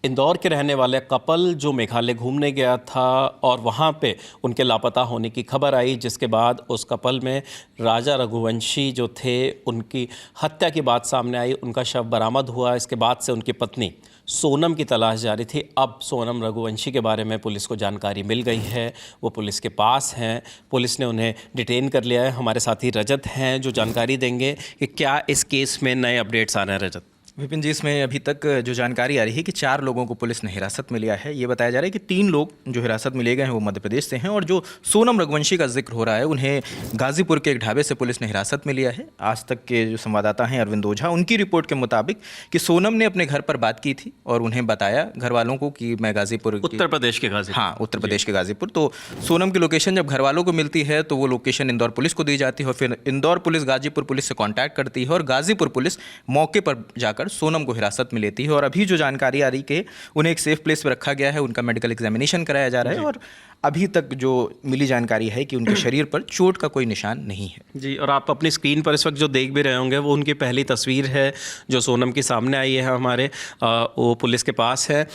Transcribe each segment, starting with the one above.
इंदौर के रहने वाले कपल जो मेघालय घूमने गया था और वहाँ पे उनके लापता होने की खबर आई, जिसके बाद उस कपल में राजा रघुवंशी जो थे उनकी हत्या की बात सामने आई। उनका शव बरामद हुआ। इसके बाद से उनकी पत्नी सोनम की तलाश जारी थी। अब सोनम रघुवंशी के बारे में पुलिस को जानकारी मिल गई है, वो पुलिस के पास हैं, पुलिस ने उन्हें डिटेन कर लिया है। हमारे साथी रजत हैं जो जानकारी देंगे कि क्या इस केस में नए अपडेट्स आ रहे हैं। रजत। विपिन जी, इसमें अभी तक जो जानकारी आ रही है कि 4 लोगों को पुलिस ने हिरासत में लिया है। ये बताया जा रहा है कि 3 लोग जो हिरासत में लिए गए हैं वो मध्य प्रदेश से हैं, और जो सोनम रघुवंशी का जिक्र हो रहा है उन्हें गाजीपुर के एक ढाबे से पुलिस ने हिरासत में लिया है। आज तक के जो संवाददाता हैं अरविंद ओझा, उनकी रिपोर्ट के मुताबिक कि सोनम ने अपने घर पर बात की थी और उन्हें बताया घर वालों को कि मैं गाजीपुर, उत्तर प्रदेश के गाजीपुर, हाँ उत्तर प्रदेश के गाजीपुर। तो सोनम की लोकेशन जब घर वालों को मिलती है तो वो लोकेशन इंदौर पुलिस को दी जाती है, और फिर इंदौर पुलिस गाजीपुर पुलिस से कॉन्टैक्ट करती है और गाजीपुर पुलिस मौके पर जाकर सोनम को हिरासत में लेती है। और अभी जो जानकारी आ रही कि उन्हें एक सेफ प्लेस पर रखा गया है, उनका मेडिकल एग्जामिनेशन कराया जा रहा है, और अभी तक जो मिली जानकारी है कि उनके शरीर पर चोट का कोई निशान नहीं है। जी, और आप अपनी स्क्रीन पर इस वक्त जो देख भी रहे होंगे वो उनकी पहली तस्वीर है जो सोनम की सामने आई है हमारे, वो पुलिस के पास है।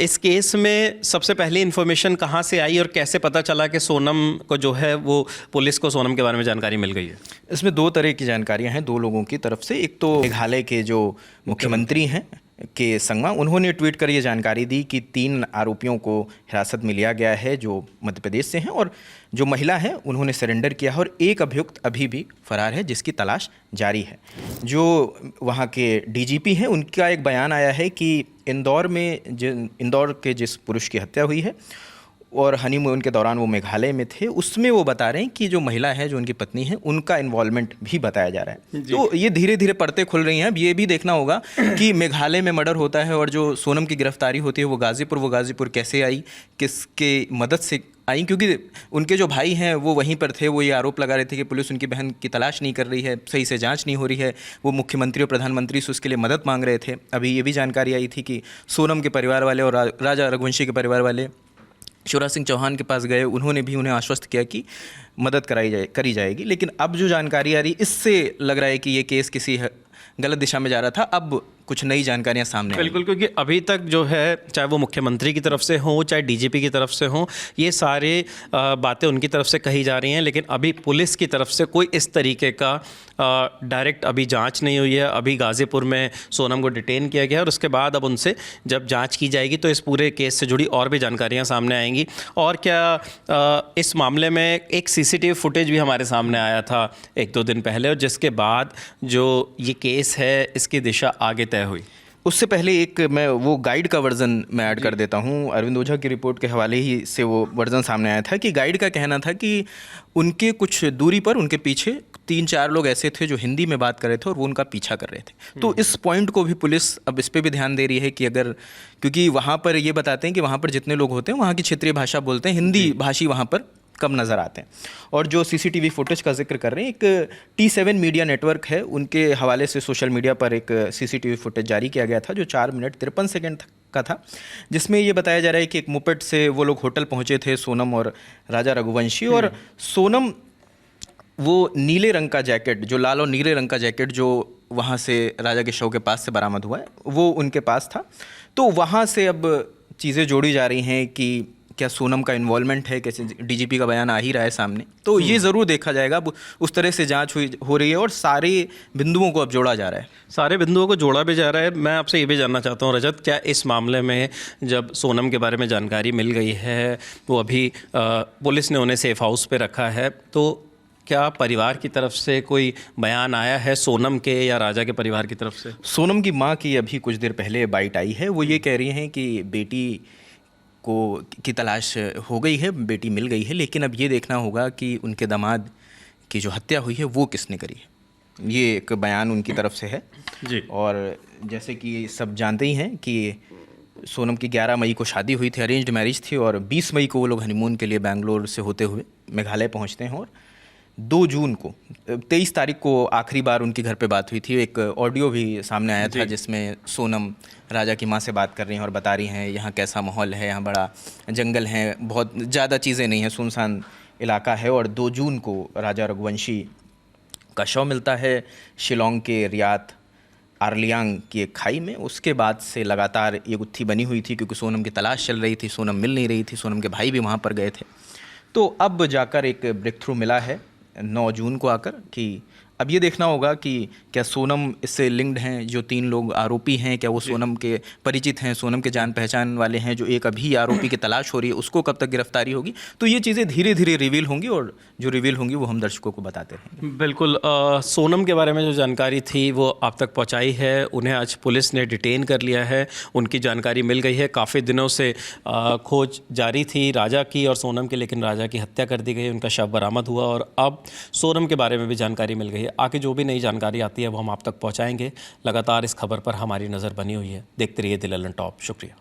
इस केस में सबसे पहली इन्फॉर्मेशन कहाँ से आई और कैसे पता चला कि सोनम को जो है वो पुलिस को सोनम के बारे में जानकारी मिल गई है? इसमें 2 तरह की जानकारियां हैं 2 लोगों की तरफ से। एक तो मेघालय के जो मुख्यमंत्री हैं के संगमा, उन्होंने ट्वीट कर ये जानकारी दी कि 3 आरोपियों को हिरासत में लिया गया है जो मध्य प्रदेश से हैं, और जो महिला है उन्होंने सरेंडर किया है, और एक अभियुक्त अभी भी फरार है जिसकी तलाश जारी है। जो वहाँ के डीजीपी हैं उनका एक बयान आया है कि इंदौर के जिस पुरुष की हत्या हुई है और हनीमून के दौरान वो मेघालय में थे, उसमें वो बता रहे हैं कि जो महिला है जो उनकी पत्नी है उनका इन्वॉल्वमेंट भी बताया जा रहा है। तो ये धीरे धीरे परतें खुल रही हैं। अब ये भी देखना होगा कि मेघालय में मर्डर होता है और जो सोनम की गिरफ्तारी होती है वो गाजीपुर कैसे आई, किसके मदद से आई, क्योंकि उनके जो भाई हैं वो वहीं पर थे। वो ये आरोप लगा रहे थे कि पुलिस उनकी बहन की तलाश नहीं कर रही है, सही से जांच नहीं हो रही है। वो मुख्यमंत्री और प्रधानमंत्री से उसके लिए मदद मांग रहे थे। अभी ये भी जानकारी आई थी कि सोनम के परिवार वाले और राजा रघुवंशी के परिवार वाले शिवराज सिंह चौहान के पास गए, उन्होंने भी उन्हें आश्वस्त किया कि मदद करी जाएगी। लेकिन अब जो जानकारी आ रही, इससे लग रहा है कि ये केस किसी गलत दिशा में जा रहा था। अब कुछ नई जानकारियां सामने आई। बिल्कुल, क्योंकि अभी तक जो है चाहे वो मुख्यमंत्री की तरफ से हो चाहे डीजीपी की तरफ से हो, ये सारे बातें उनकी तरफ से कही जा रही हैं, लेकिन अभी पुलिस की तरफ से कोई इस तरीके का डायरेक्ट अभी जांच नहीं हुई है। अभी गाजीपुर में सोनम को डिटेन किया गया है और उसके बाद अब उनसे जब जांच की जाएगी तो इस पूरे केस से जुड़ी और भी जानकारियां सामने आएंगी। और क्या इस मामले में एक सीसीटीवी फुटेज भी हमारे सामने आया था 1-2 दिन पहले, और जिसके बाद जो ये केस है इसकी दिशा आगे तय हुई। उससे पहले एक मैं वो गाइड का वर्जन मैं ऐड कर देता हूँ। अरविंद ओझा की रिपोर्ट के हवाले ही से वो वर्जन सामने आया था कि गाइड का कहना था कि उनके कुछ दूरी पर उनके पीछे 3-4 लोग ऐसे थे जो हिंदी में बात कर रहे थे और वो उनका पीछा कर रहे थे। तो इस पॉइंट को भी पुलिस अब इस पे भी ध्यान दे रही है कि अगर, क्योंकि वहाँ पर ये बताते हैं कि वहाँ पर जितने लोग होते हैं वहाँ की क्षेत्रीय भाषा बोलते हैं, हिंदी भाषी वहाँ पर कम नज़र आते हैं। और जो सीसीटीवी फुटेज का जिक्र कर रहे हैं, एक T7 मीडिया नेटवर्क है, उनके हवाले से सोशल मीडिया पर एक सीसीटीवी फुटेज जारी किया गया था जो 4 मिनट 53 सेकंड का था, जिसमें ये बताया जा रहा है कि एक मोपेड से वो लोग होटल पहुंचे थे, सोनम और राजा रघुवंशी। और सोनम वो नीले रंग का जैकेट, जो लाल और नीले रंग का जैकेट जो वहाँ से राजा के शव के पास से बरामद हुआ है, वो उनके पास था। तो वहाँ से अब चीज़ें जोड़ी जा रही हैं कि क्या सोनम का इन्वॉल्वमेंट है, कैसे डीजीपी का बयान आ ही रहा है सामने, तो ये ज़रूर देखा जाएगा। अब उस तरह से जांच हो रही है और सारे बिंदुओं को अब जोड़ा जा रहा है। सारे बिंदुओं को जोड़ा भी जा रहा है। मैं आपसे ये भी जानना चाहता हूँ रजत, क्या इस मामले में जब सोनम के बारे में जानकारी मिल गई है, वो अभी पुलिस ने उन्हें सेफ हाउस पे रखा है, तो क्या परिवार की तरफ से कोई बयान आया है सोनम के या राजा के परिवार की तरफ से? सोनम की माँ की अभी कुछ देर पहले बाइट आई है। वो ये कह रही हैं कि बेटी की तलाश हो गई है, बेटी मिल गई है, लेकिन अब ये देखना होगा कि उनके दामाद की जो हत्या हुई है वो किसने करी है। ये एक बयान उनकी तरफ से है जी। और जैसे कि सब जानते ही हैं कि सोनम की 11 मई को शादी हुई थी, अरेंज्ड मैरिज थी, और 20 मई को वो लोग हनीमून के लिए बेंगलोर से होते हुए मेघालय पहुंचते हैं, और 2 जून को 23 तारीख को आखिरी बार उनकी घर पे बात हुई थी। एक ऑडियो भी सामने आया था जिसमें सोनम राजा की माँ से बात कर रही हैं और बता रही हैं यहाँ कैसा माहौल है, यहाँ बड़ा जंगल है, बहुत ज़्यादा चीज़ें नहीं हैं, सुनसान इलाका है। और 2 जून को राजा रघुवंशी का शव मिलता है शिलोंग के रियात आरलियांग की एक खाई में। उसके बाद से लगातार ये गुत्थी बनी हुई थी, क्योंकि सोनम की तलाश चल रही थी, सोनम मिल नहीं रही थी, सोनम के भाई भी वहाँ पर गए थे। तो अब जाकर एक ब्रेक थ्रू मिला है 9 जून को आकर, कि अब ये देखना होगा कि क्या सोनम इससे लिंक्ड हैं, जो 3 लोग आरोपी हैं, क्या वो सोनम के परिचित हैं, सोनम के जान पहचान वाले हैं। जो एक अभी आरोपी की तलाश हो रही है, उसको कब तक गिरफ्तारी होगी। तो ये चीज़ें धीरे धीरे रिवील होंगी, और जो रिवील होंगी वो हम दर्शकों को बताते रहेंगे। बिल्कुल। सोनम के बारे में जो जानकारी थी वो आप तक पहुंचाई है। उन्हें आज पुलिस ने डिटेन कर लिया है, उनकी जानकारी मिल गई है। काफ़ी दिनों से खोज जारी थी राजा की और सोनम की, लेकिन राजा की हत्या कर दी गई, उनका शव बरामद हुआ और अब सोनम के बारे में भी जानकारी मिल गई है। आगे जो भी नई जानकारी आती है वो हम आप तक पहुँचाएँगे। लगातार इस खबर पर हमारी नज़र बनी हुई है। देखते रहिए द ललन टॉप। शुक्रिया।